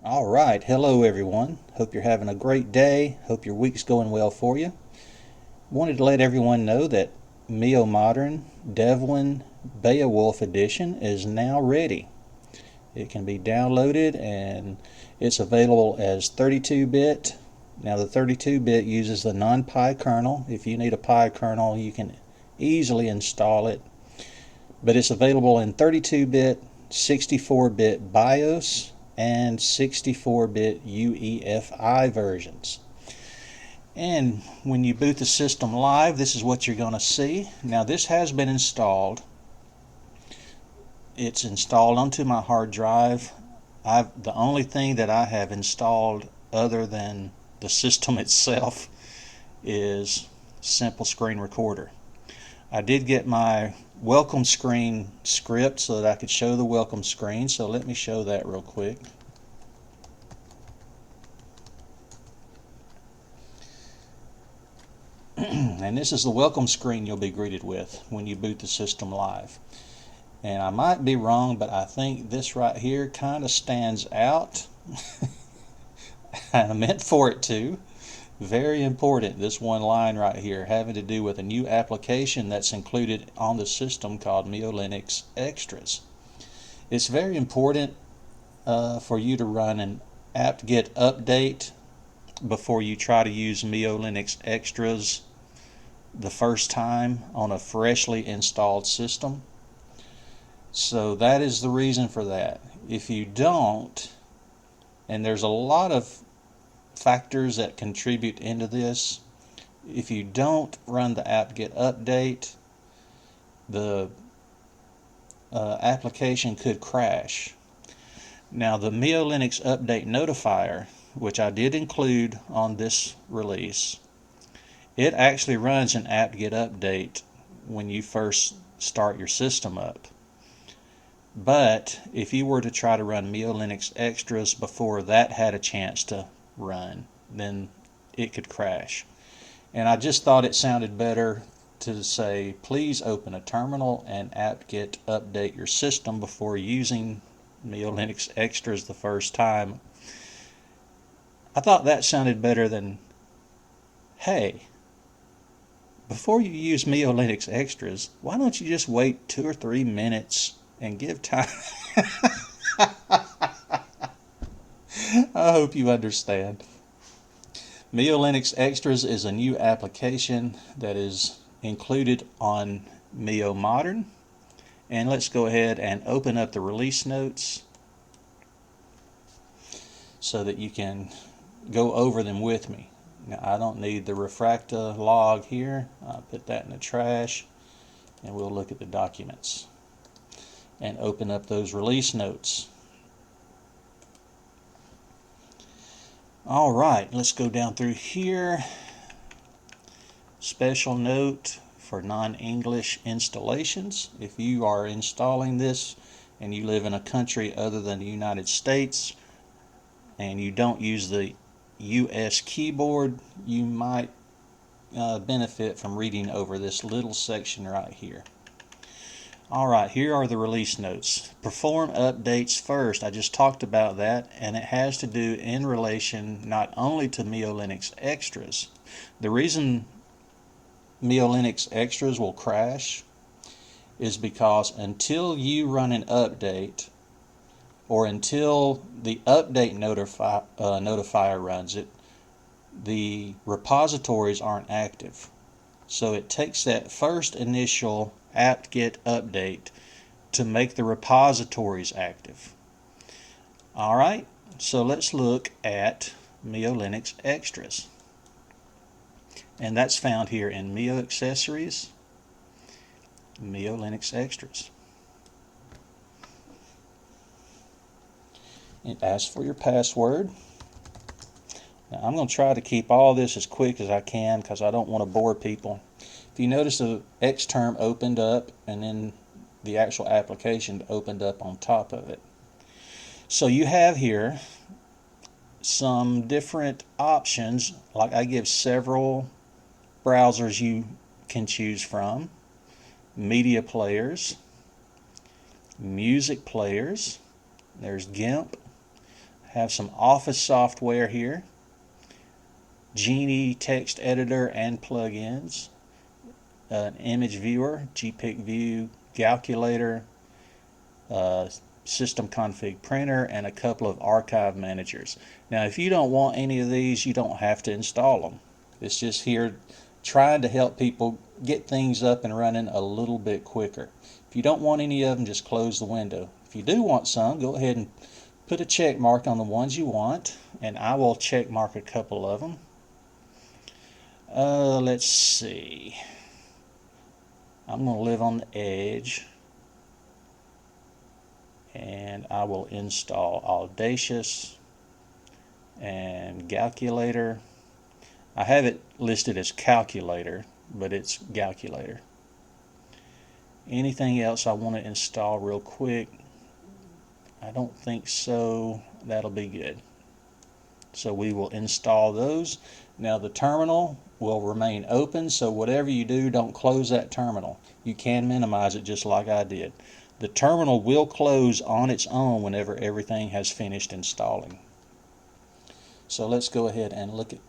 All right, hello everyone. Hope you're having a great day. Hope your week's going well for you. Wanted to let everyone know that Miyo-Modern Devuan Beowulf edition is now ready. It can be downloaded and it's available as 32-bit. Now the 32-bit uses the non-Pi kernel. If you need a Pi kernel, you can easily install it. But it's available in 32-bit, 64-bit BIOS, and 64-bit UEFI versions. And when you boot the system live, this is what you're going to see. Now this has been installed. It's installed onto my hard drive. The only thing that I have installed other than the system itself is Simple Screen Recorder. I did get my welcome screen script so that I could show the welcome screen, so let me show that real quick. And this is the welcome screen you'll be greeted with when you boot the system live. And I might be wrong, but I think this right here kind of stands out. I meant for it to. Very important, this one line right here, having to do with a new application that's included on the system called MiyoLinux Extras. It's very important for you to run an apt-get update before you try to use MiyoLinux Extras the first time on a freshly installed system. So that is the reason for that. If you don't, and there's a lot of factors that contribute into this, if you don't run the apt-get update, the application could crash. Now the MiyoLinux update notifier, which I did include on this release, it actually runs an apt-get update when you first start your system up. But if you were to try to run MiyoLinux Extras before that had a chance to run, then it could crash. And I just thought it sounded better to say, please open a terminal and apt-get update your system before using MiyoLinux Extras the first time. I thought that sounded better than, hey, before you use MiyoLinux Extras, why don't you just wait 2 or 3 minutes and give time? I hope you understand. MiyoLinux Extras is a new application that is included on Miyo-Modern. And let's go ahead and open up the release notes so that you can go over them with me. Now, I don't need the Refracta log here. I'll put that in the trash and we'll look at the documents and open up those release notes. Alright, let's go down through here. Special note for non-English installations. If you are installing this and you live in a country other than the United States and you don't use the US keyboard, you might benefit from reading over this little section right here. Alright, here are the release notes. Perform updates first. I just talked about that, and it has to do in relation not only to MiyoLinux Extras. The reason MiyoLinux Extras will crash is because until you run an update, or until the update notifier runs it, the repositories aren't active. So it takes that first initial apt-get update to make the repositories active. Alright, so let's look at MiyoLinux Extras. And that's found here in Miyo Accessories, MiyoLinux Extras. It asks for your password. Now, I'm going to try to keep all this as quick as I can because I don't want to bore people. If you notice, the Xterm opened up and then the actual application opened up on top of it. So you have here some different options. Like, I give several browsers you can choose from: media players, music players, there's GIMP, Have some Office software here. Genie text editor and plugins. An image viewer, GPIC view, calculator, system config printer, and a couple of archive managers. Now if you don't want any of these, you don't have to install them. It's just here trying to help people get things up and running a little bit quicker. If you don't want any of them, just close the window. If you do want some, go ahead and put a check mark on the ones you want, and I will check mark a couple of them. Let's see. I'm going to live on the edge, and I will install Audacious and Calculator. I have it listed as Calculator, but it's Calculator. Anything else I want to install real quick? I don't think so. That'll be good. So we will install those. Now the terminal will remain open, so whatever you do, don't close that terminal. You can minimize it just like I did. The terminal will close on its own whenever everything has finished installing. So let's go ahead and look at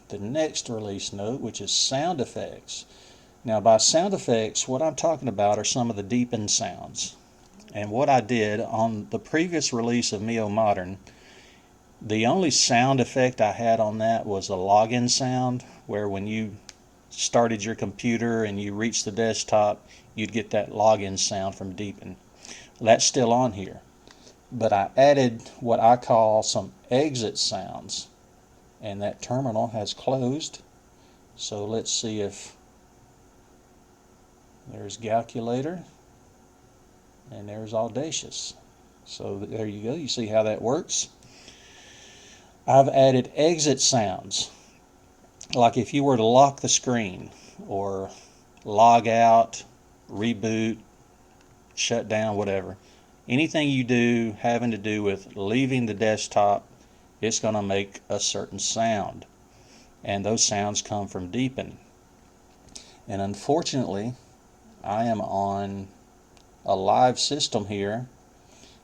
the next release note, which is sound effects. Now by sound effects, what I'm talking about are some of the deepen sounds. And what I did on the previous release of Miyo-Modern, the only sound effect I had on that was a login sound, where when you started your computer and you reached the desktop, you'd get that login sound from Deepin. That's still on here. But I added what I call some exit sounds, and that terminal has closed. So let's see if there's Calculator and there's Audacious. So there you go. You see how that works? I've added exit sounds, like if you were to lock the screen or log out, reboot, shut down, whatever. Anything you do having to do with leaving the desktop, it's going to make a certain sound. And those sounds come from Deepin. And unfortunately, I am on a live system here,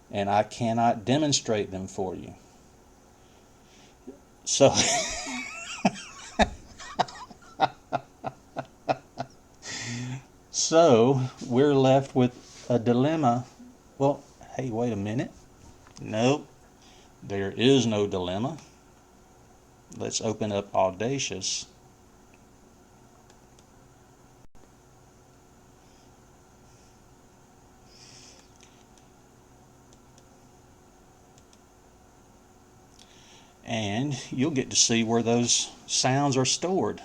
and I cannot demonstrate them for you. So so we're left with a dilemma. Well, hey, wait a minute. Nope, there is no dilemma. Let's open up Audacious. And you'll get to see where those sounds are stored.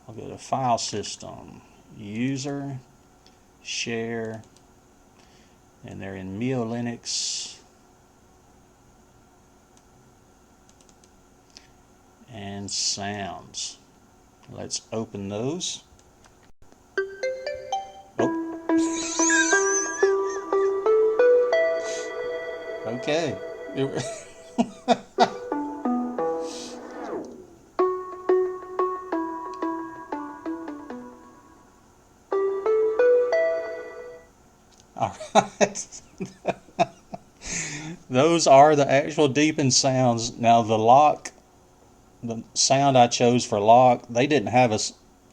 I'll go to File System, User, Share, and they're in MiyoLinux and Sounds. Let's open those. Oh. Okay. All right. Those are the actual Deepin sounds. Now the lock, the sound I chose for lock, they didn't have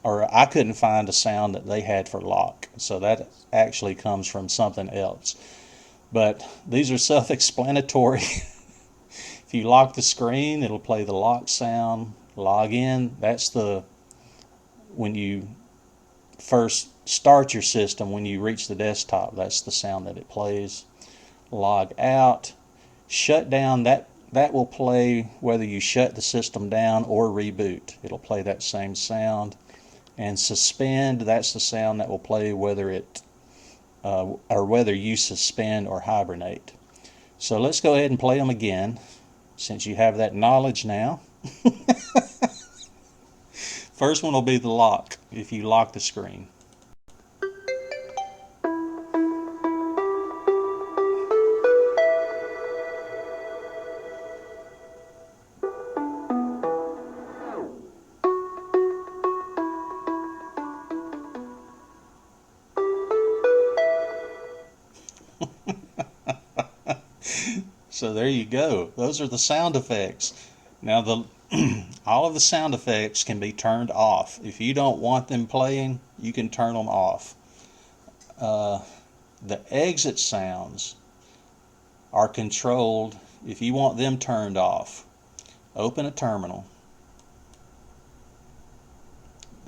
or I couldn't find a sound that they had for lock. So that actually comes from something else. But these are self-explanatory. If you lock the screen, it'll play the lock sound. Log in, that's when you first start your system, when you reach the desktop, that's the sound that it plays. Log out, shut down, that will play whether you shut the system down or reboot. It'll play that same sound. And suspend, that's the sound that will play whether you suspend or hibernate. So let's go ahead and play them again, since you have that knowledge now. First one will be the lock, if you lock the screen. So there you go. Those are the sound effects. Now all of the sound effects can be turned off. If you don't want them playing, you can turn them off. The exit sounds are controlled. If you want them turned off, open a terminal.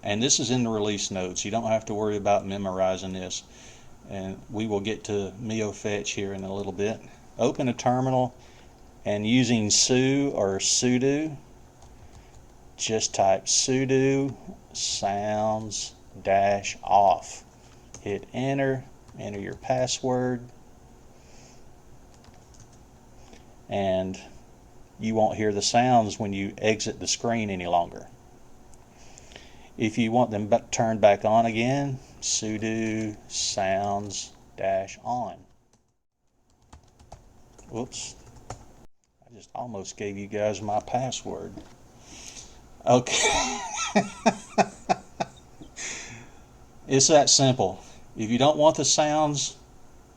And this is in the release notes. You don't have to worry about memorizing this. And we will get to MiyoFetch here in a little bit. Open a terminal, and using Su or sudo, just type sudo sounds -off. Hit enter, enter your password, and you won't hear the sounds when you exit the screen any longer. If you want them turned back on again, sudo sounds -on. Whoops. I just almost gave you guys my password. Okay. It's that simple. If you don't want the sounds,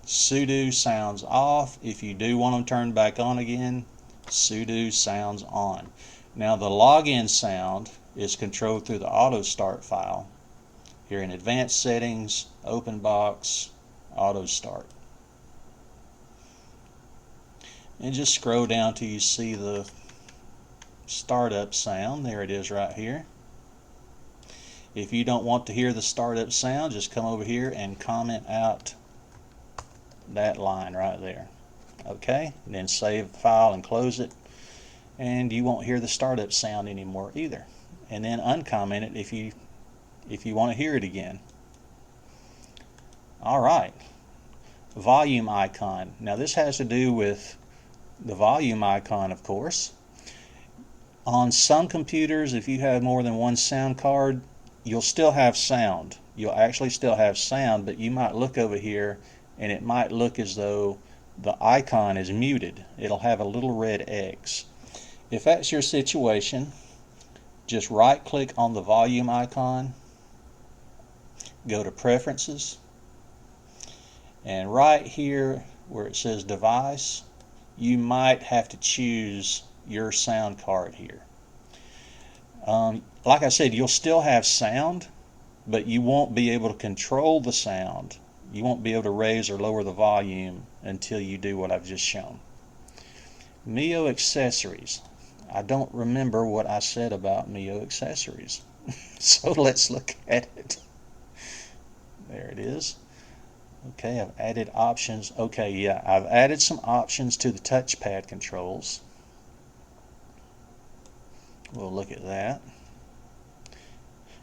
sudo sounds off. If you do want them turned back on again, sudo sounds on. Now the login sound is controlled through the auto start file. Here in advanced settings, Openbox, auto start. And just scroll down till you see the startup sound. There it is right here. If you don't want to hear the startup sound, just come over here and comment out that line right there. Okay, and then save the file and close it, and you won't hear the startup sound anymore either. And then uncomment it if you want to hear it again. Alright, volume icon. Now this has to do with the volume icon, of course. On some computers, if you have more than one sound card, you'll still have sound. You'll actually still have sound, but you might look over here and it might look as though the icon is muted. It'll have a little red X. If that's your situation, just right click on the volume icon, go to Preferences, and right here where it says Device, you might have to choose your sound card here. Like I said, you'll still have sound, but you won't be able to control the sound. You won't be able to raise or lower the volume until you do what I've just shown. Miyo accessories. I don't remember what I said about Miyo accessories. So let's look at it. There it is. Okay, I've added options. Okay, yeah, I've added some options to the touchpad controls. We'll look at that.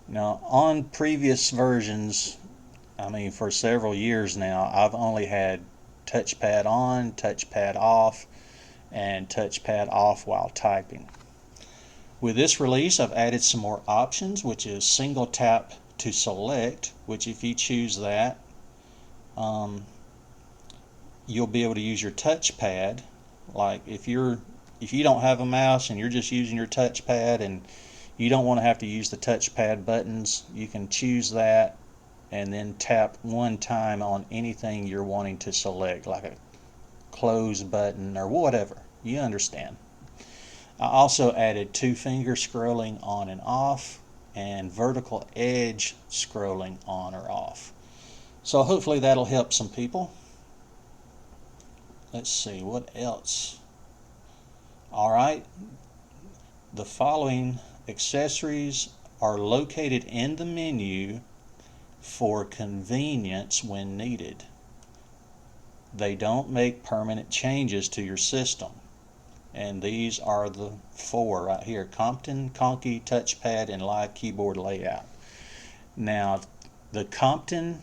Now, on previous versions, I mean for several years now, I've only had touchpad on, touchpad off, and touchpad off while typing. With this release, I've added some more options, which is single tap to select, which if you choose that, you'll be able to use your touchpad. Like if you don't have a mouse and you're just using your touchpad and you don't want to have to use the touchpad buttons, you can choose that and then tap one time on anything you're wanting to select, like a close button or whatever. You understand. I also added two-finger scrolling on and off and vertical edge scrolling on or off. So hopefully that'll help some people. Let's see, what else? Alright, the following accessories are located in the menu for convenience when needed. They don't make permanent changes to your system. And these are the four right here: Compton, Conky, Touchpad, and Live Keyboard Layout. Now, the Compton,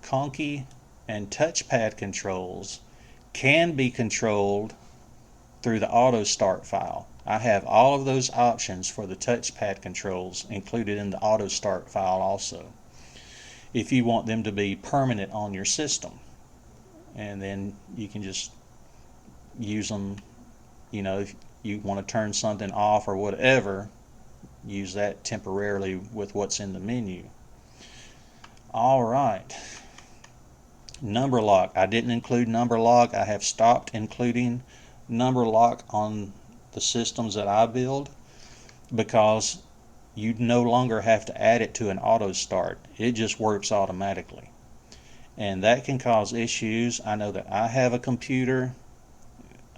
Conky, and Touchpad controls can be controlled through the auto start file. I have all of those options for the touchpad controls included in the auto start file also, if you want them to be permanent on your system. And then you can just use them, you know, if you want to turn something off or whatever, use that temporarily with what's in the menu. Alright, number lock. I didn't include number lock. I have stopped including number lock on the systems that I build, because you no longer have to add it to an auto start. It just works automatically. And that can cause issues. I know that I have a computer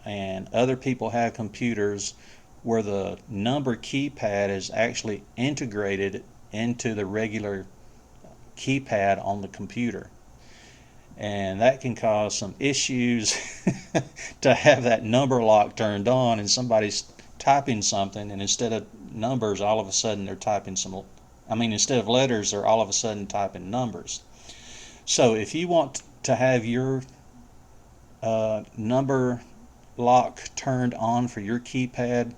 and other people have computers where the number keypad is actually integrated into the regular keypad on the computer. And that can cause some issues to have that number lock turned on and somebody's typing something, and instead of numbers, all of a sudden they're typing instead of letters, they're all of a sudden typing numbers. So if you want to have your number lock turned on for your keypad,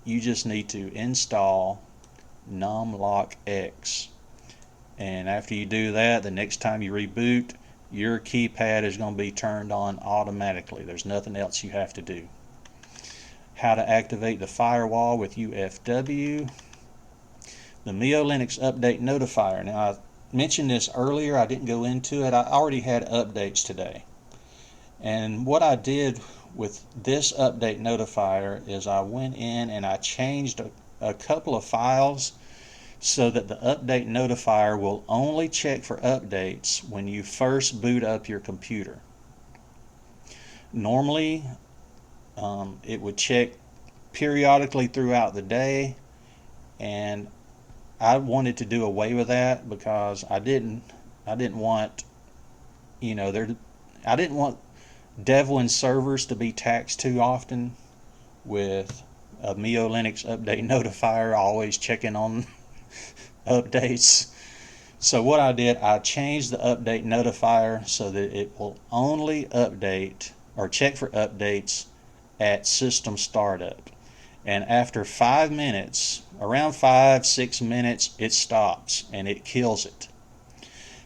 you just need to install numlockx. And after you do that, the next time you reboot, your keypad is going to be turned on automatically. There's nothing else you have to do. How to activate the firewall with UFW. The MiyoLinux update notifier. Now, I mentioned this earlier. I didn't go into it. I already had updates today. And what I did with this update notifier is I went in and I changed a couple of files so that the update notifier will only check for updates when you first boot up your computer. Normally, it would check periodically throughout the day, and I wanted to do away with that because I didn't want, I didn't want Devuan servers to be taxed too often with a MiyoLinux update notifier always checking on updates. So what I did, I changed the update notifier so that it will only update or check for updates at system startup. And after 5 minutes, around 5-6 minutes, it stops and it kills it.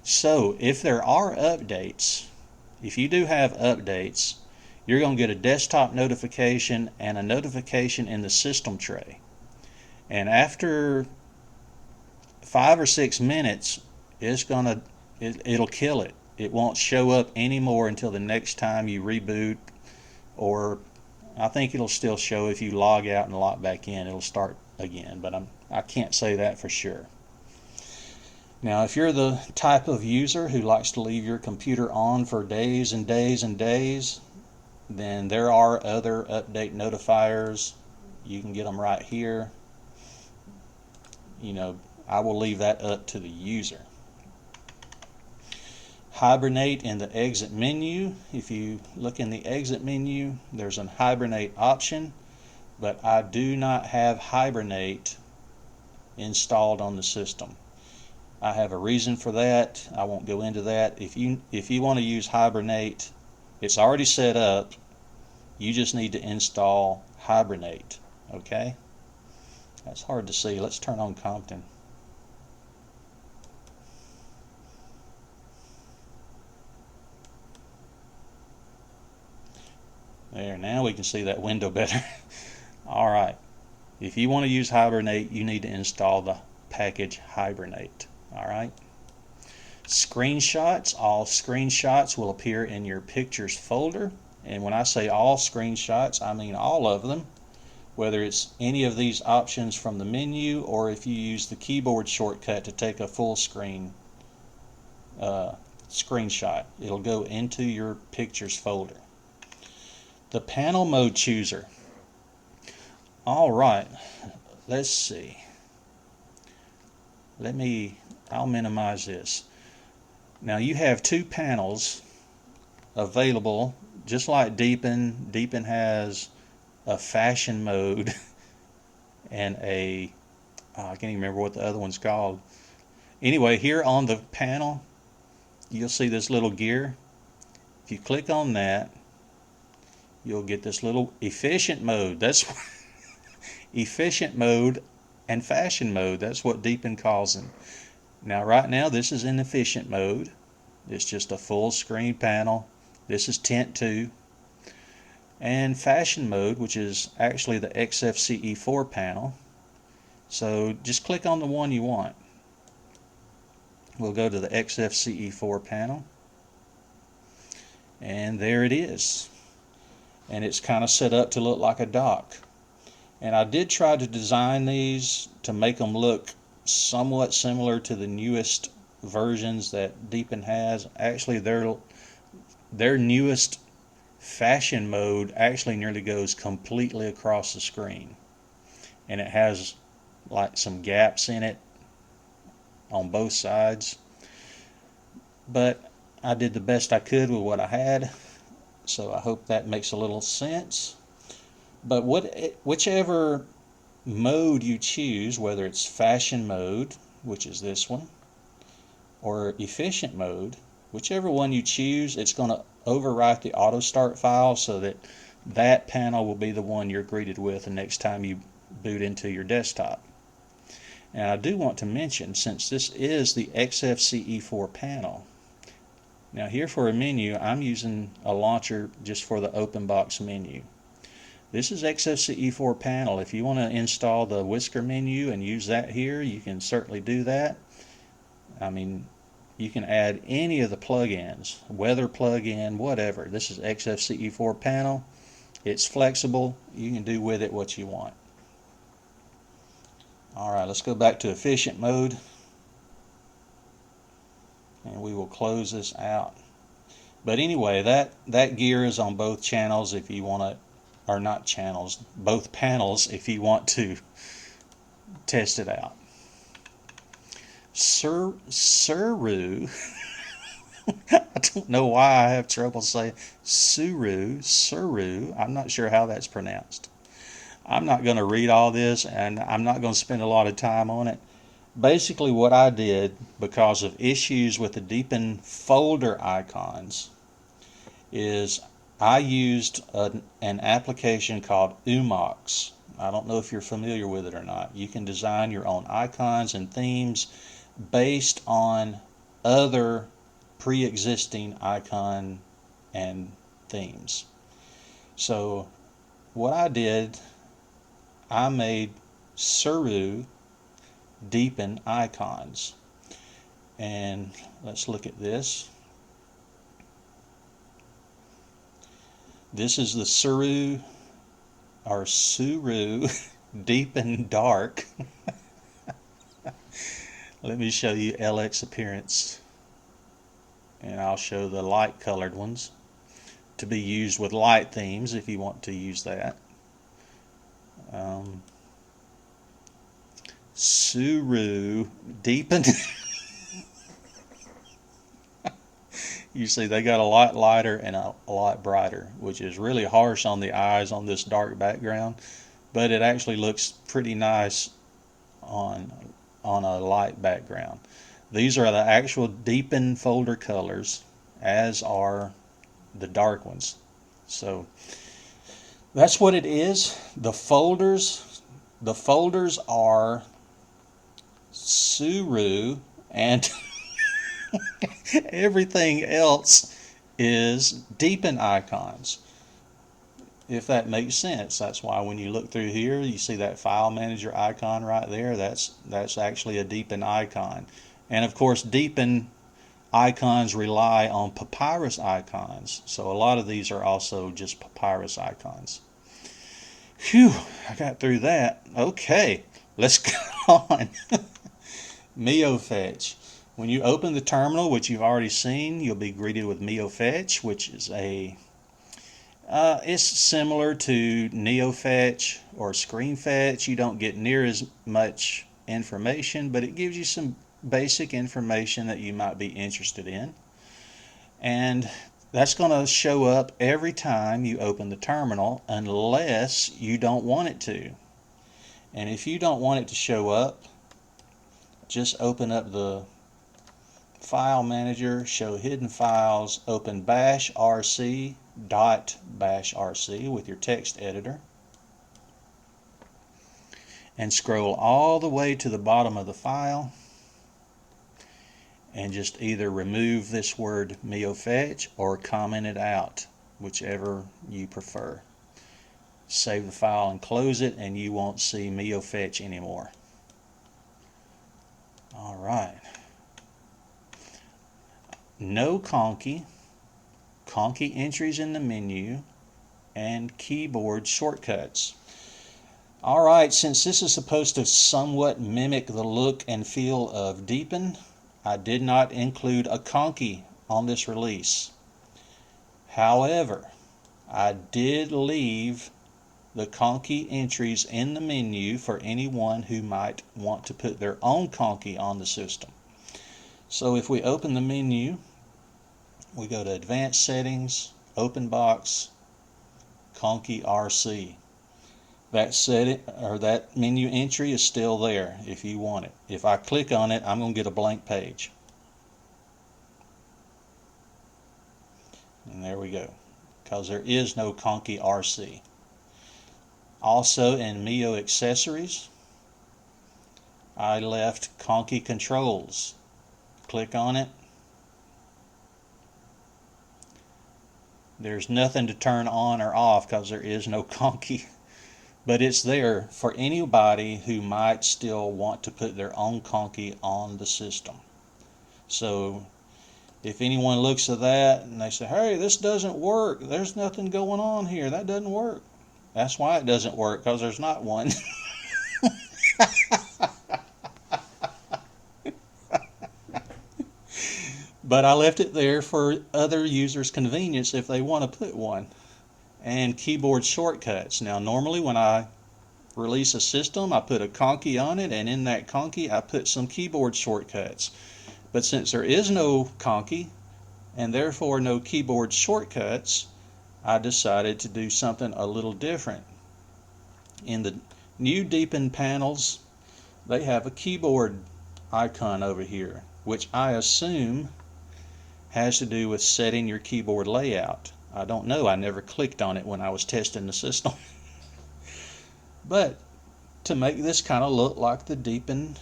So if there are updates, if you do have updates, you're going to get a desktop notification and a notification in the system tray. And after 5 or 6 minutes, it'll kill it. It won't show up anymore until the next time you reboot, or I think it'll still show if you log out and log back in, it'll start again, but I can't say that for sure. Now, if you're the type of user who likes to leave your computer on for days and days and days, then there are other update notifiers. You can get them right here. I will leave that up to the user. Hibernate in the exit menu. If you look in the exit menu, there's an Hibernate option, but I do not have Hibernate installed on the system. I have a reason for that. I won't go into that. If you want to use Hibernate, it's already set up. You just need to install Hibernate. Okay? That's hard to see. Let's turn on Compton. There, now we can see that window better. Alright, if you want to use Hibernate, you need to install the package Hibernate. Alright, screenshots. All screenshots will appear in your pictures folder. And when I say all screenshots, I mean all of them. Whether it's any of these options from the menu, or if you use the keyboard shortcut to take a full screen screenshot, it'll go into your pictures folder. The panel mode chooser. Alright, let's see. I'll minimize this. Now you have two panels available, just like Deepin. Deepin has a fashion mode and I can't even remember what the other one's called. Anyway, here on the panel, you'll see this little gear. If you click on that, you'll get this little efficient mode. That's efficient mode and fashion mode. That's what Deepin calls them. Now, right now, this is in efficient mode. It's just a full screen panel. This is Tint 2. And fashion mode, which is actually the XFCE4 panel. So just click on the one you want. We'll go to the XFCE4 panel. And there it is. and it's kind of set up to look like a dock. And I did try to design these to make them look somewhat similar to the newest versions that Deepin has. Actually, their newest fashion mode actually nearly goes completely across the screen, and it has like some gaps in it on both sides. But I did the best I could with what I had, so I hope that makes a little sense. But whichever mode you choose, whether it's fashion mode, which is this one, or efficient mode, whichever one you choose, it's going to overwrite the auto start file so that that panel will be the one you're greeted with the next time you boot into your desktop. And I do want to mention, since this is the XFCE4 panel, now here for a menu, I'm using a launcher just for the Openbox menu. This is XFCE4 panel. If you want to install the Whisker menu and use that here, you can certainly do that. I mean, you can add any of the plugins, weather plugin, whatever. This is XFCE4 panel. It's flexible. You can do with it what you want. Alright, let's go back to efficient mode. And we will close this out. But anyway, that gear is on both channels if you want to, or not channels, both panels if you want to test it out. Suru, I don't know why I have trouble saying Suru, I'm not sure how that's pronounced. I'm not going to read all this, and I'm not going to spend a lot of time on it. Basically what I did, because of issues with the Deepin folder icons, is I used an application called Umox. I don't know if you're familiar with it or not. You can design your own icons and themes based on other pre-existing icon and themes. So what I did, I made Suru Deepin icons, and let's look at this. This is the Suru Deepin Dark. Let me show you LX appearance, and I'll show the light colored ones to be used with light themes if you want to use that. Suru Deepin. You see they got a lot lighter and a lot brighter, which is really harsh on the eyes on this dark background, but it actually looks pretty nice on a light background. These are the actual Deepin folder colors, as are the dark ones. So that's what it is. The folders are Suru, and everything else is Deepin icons, if that makes sense. That's why when you look through here, you see that file manager icon right there. That's actually a Deepin icon. And of course, Deepin icons rely on Papyrus icons, so a lot of these are also just Papyrus icons. Phew, I got through that. Okay, let's go on. MiyoFetch. When you open the terminal, which you've already seen, you'll be greeted with MiyoFetch, which is it's similar to NeoFetch or ScreenFetch. You don't get near as much information, but it gives you some basic information that you might be interested in. And that's going to show up every time you open the terminal, unless you don't want it to. And if you don't want it to show up, just open up the file manager, show hidden files, open bash rc .bashrc with your text editor, and scroll all the way to the bottom of the file, and just either remove this word MiyoFetch or comment it out, whichever you prefer. Save the file and close it, and you won't see MiyoFetch anymore. Alright. No conky entries in the menu. and keyboard shortcuts. Alright, since this is supposed to somewhat mimic the look and feel of Deepin, I did not include a conky on this release. However, I did leave the conky entries in the menu for anyone who might want to put their own conky on the system. So if we open the menu, we go to Advanced Settings, Openbox, Conky RC. That menu entry is still there if you want it. If I click on it, I'm going to get a blank page. And there we go, because there is no Conky RC. Also in Mio Accessories, I left Conky Controls. Click on it. There's nothing to turn on or off because there is no conky, but it's there for anybody who might still want to put their own conky on the system. So if anyone looks at that and they say, hey, this doesn't work, there's nothing going on here, that doesn't work. That's why it doesn't work, because there's not one. But I left it there for other users' convenience if they want to put one. And keyboard shortcuts. Now normally when I release a system, I put a conky on it, and in that conky I put some keyboard shortcuts. But since there is no conky and therefore no keyboard shortcuts, I decided to do something a little different. In the new Deepin panels, they have a keyboard icon over here, which I assume has to do with setting your keyboard layout. I don't know, I never clicked on it when I was testing the system. But to make this kind of look like the Deepin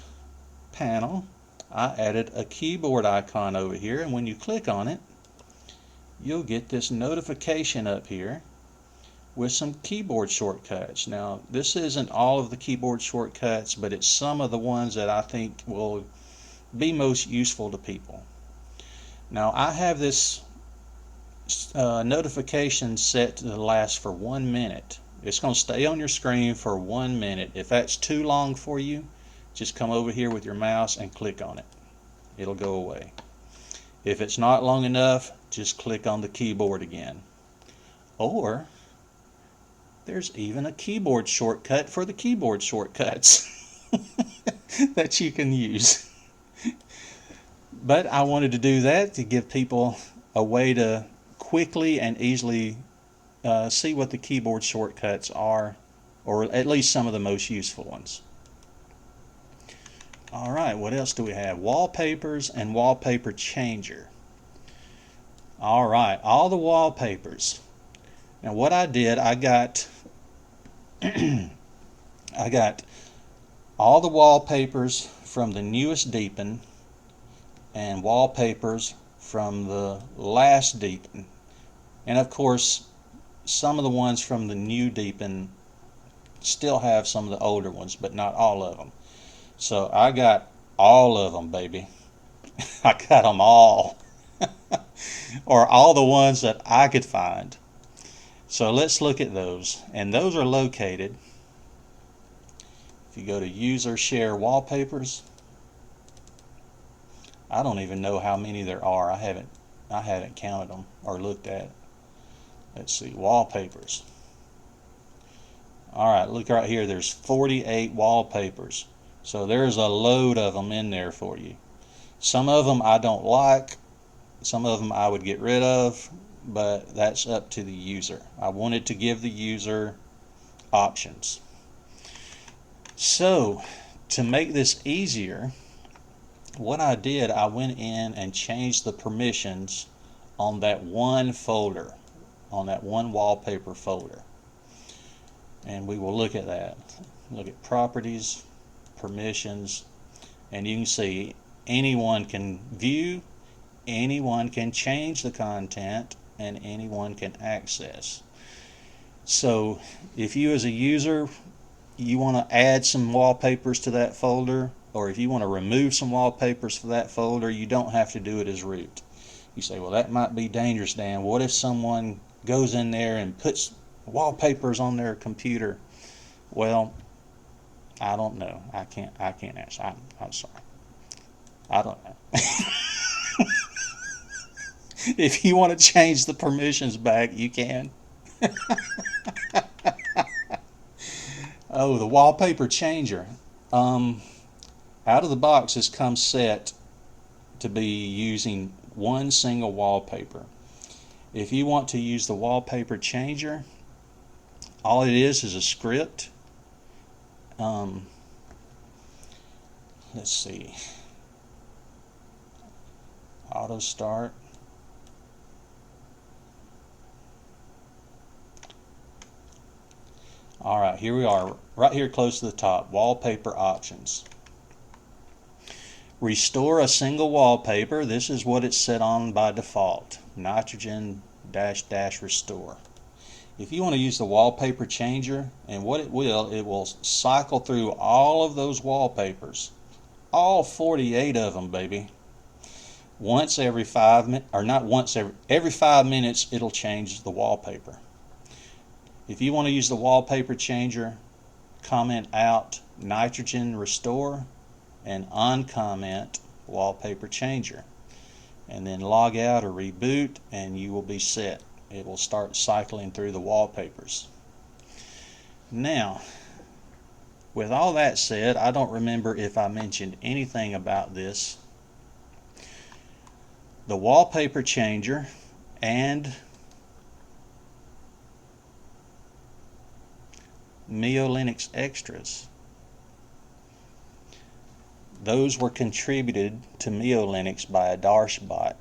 panel, I added a keyboard icon over here, and when you click on it, you'll get this notification up here with some keyboard shortcuts. Now, this isn't all of the keyboard shortcuts, but it's some of the ones that I think will be most useful to people. Now, I have this notification set to last for 1 minute. It's going to stay on your screen for 1 minute. If that's too long for you, just come over here with your mouse and click on it. It'll go away. If it's not long enough, just click on the keyboard again. Or there's even a keyboard shortcut for the keyboard shortcuts that you can use. But I wanted to do that to give people a way to quickly and easily see what the keyboard shortcuts are, or at least some of the most useful ones. Alright, what else do we have? Wallpapers and wallpaper changer. Alright, all the wallpapers. Now what I did, I got I got all the wallpapers from the newest Deepin and wallpapers from the last Deepin. And of course, some of the ones from the new Deepin still have some of the older ones, but not all of them. So I got all of them, baby. I got them all. Or all the ones that I could find. So let's look at those. And those are located, if you go to User Share Wallpapers, I don't even know how many there are. I haven't counted them or looked at. Let's see, wallpapers. Alright, look right here, there's 48 wallpapers. So there's a load of them in there for you. Some of them I don't like, some of them I would get rid of, but that's up to the user. I wanted to give the user options. So to make this easier, what I did, I went in and changed the permissions on that one folder, on that one wallpaper folder. And we will look at that. Look at properties, permissions, and you can see anyone can view, anyone can change the content, and anyone can access. So if you as a user, you want to add some wallpapers to that folder, or if you want to remove some wallpapers for that folder, you don't have to do it as root. You say, well, that might be dangerous, Dan. What if someone goes in there and puts wallpapers on their computer. Well, I don't know. I can't answer. I'm sorry. I don't know. If you want to change the permissions back, you can. Oh, the wallpaper changer. Out of the box, this comes set to be using one single wallpaper. If you want to use the wallpaper changer, all it is a script. Let's see. Auto start. Alright, here we are, right here close to the top, wallpaper options. Restore a single wallpaper. This is what it's set on by default. Nitrogen -- restore. If you want to use the wallpaper changer, and what it will cycle through all of those wallpapers. All 48 of them, baby. Once every 5 minutes, or not once every 5 minutes, it'll change the wallpaper. If you want to use the wallpaper changer, comment out nitrogen restore and uncomment wallpaper changer, and then log out or reboot, and you will be set. It will start cycling through the wallpapers. Now, with all that said, I don't remember if I mentioned anything about this. The wallpaper changer and MiyoLinux extras, those were contributed to MiyoLinux by a Darsh bot.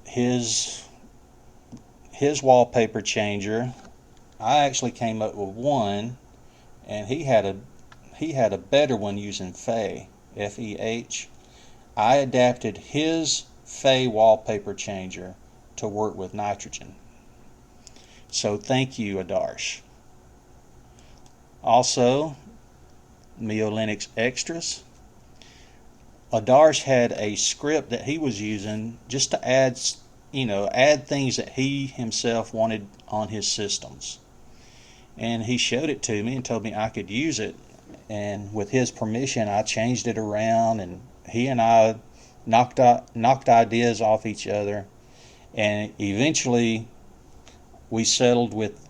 His wallpaper changer, I actually came up with one, and he had a better one using Feh, F-E-H. I adapted his Feh wallpaper changer to work with nitrogen. So thank you, Adarsh. Also, MiyoLinux extras. Adarsh had a script that he was using just to add things that he himself wanted on his systems. And he showed it to me and told me I could use it. And with his permission, I changed it around, and he and I knocked ideas off each other, and eventually we settled with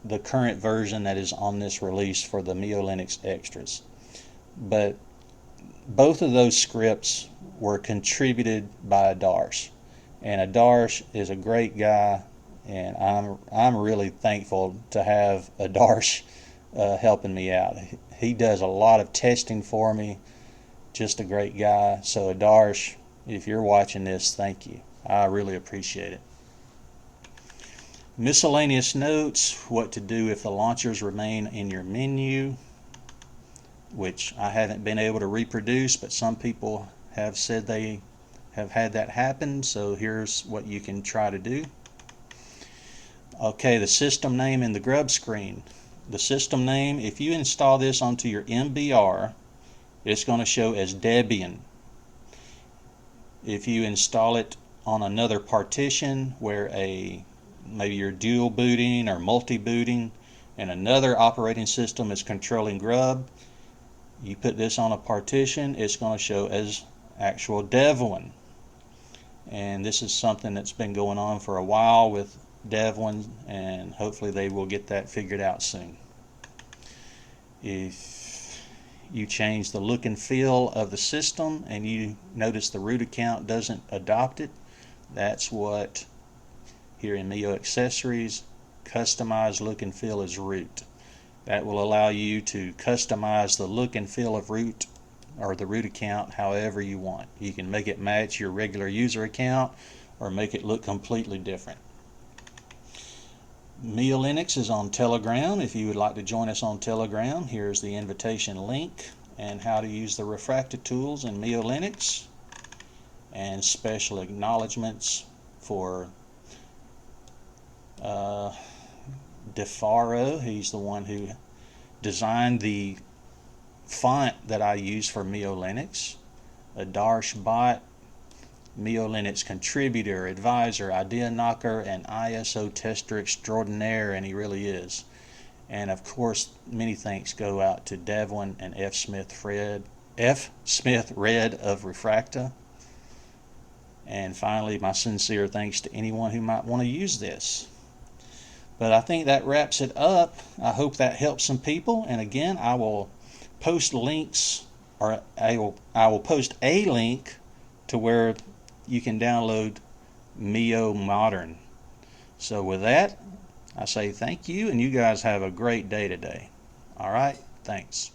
the current version that is on this release for the MiyoLinux extras. But both of those scripts were contributed by Adarsh, and Adarsh is a great guy, and I'm really thankful to have Adarsh helping me out. He does a lot of testing for me. Just a great guy. So Adarsh, if you're watching this, thank you. I really appreciate it. Miscellaneous notes: what to do if the launchers remain in your menu, which I haven't been able to reproduce, but some people have said they have had that happen, so here's what you can try to do. Okay, the system name in the grub screen. The system name, if you install this onto your MBR, it's going to show as Debian. If you install it on another partition where maybe you're dual booting or multi-booting and another operating system is controlling grub, you put this on a partition, it's going to show as actual Devuan. And this is something that's been going on for a while with Devuan, and hopefully they will get that figured out soon. If you change the look and feel of the system and you notice the root account doesn't adopt it, that's what here in Miyo Accessories, customize look and feel as root. That will allow you to customize the look and feel of root, or the root account, however you want. You can make it match your regular user account or make it look completely different. MiyoLinux is on Telegram. If you would like to join us on Telegram, here's the invitation link and how to use the refractor tools in MiyoLinux, and special acknowledgments for Defaro. He's the one who designed the font that I use for MiyoLinux. A Darsh bot MiyoLinux contributor, advisor, idea knocker, and ISO tester extraordinaire, and he really is. And of course, many thanks go out to Devuan and F. Smith Red of Refracta. And finally, my sincere thanks to anyone who might want to use this. But I think that wraps it up. I hope that helps some people. And again, I will post links, or I will post a link to where you can download Miyo-Modern. So with that, I say thank you, and you guys have a great day today. All right, thanks.